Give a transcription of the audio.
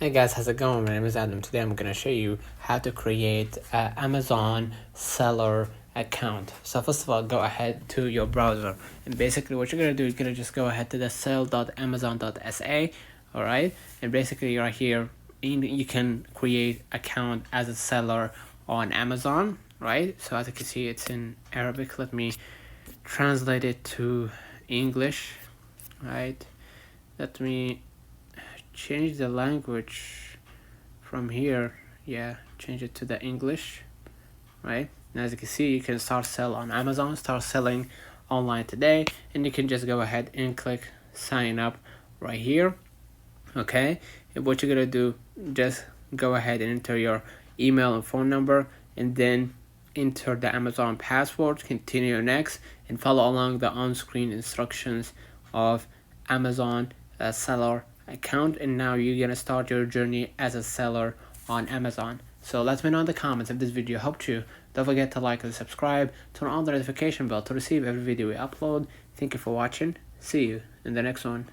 Hey guys, how's it going? My name is Adam. Today I'm gonna show you how to create an Amazon seller account. So first of all, go ahead to your browser, and basically what you're gonna do is gonna just go ahead to the sell.amazon.sa. all right, and basically right here you can create account as a seller on Amazon, right? So as you can see, it's in Arabic. Let me translate it to English, right? Let me change the language from here. Yeah, change it to the English, right? And as you can see, you can start sell on Amazon, start selling online today, and you can just go ahead and click sign up right here. Okay, and what you're gonna do, just go ahead and enter your email and phone number, and then enter the Amazon password, continue next, and follow along the on-screen instructions of Amazon seller account. And now you're gonna start your journey as a seller on Amazon. So let me know in the comments if this video helped you. Don't forget to like and subscribe, turn on the notification bell to receive every video we upload. Thank you for watching. See you in the next one.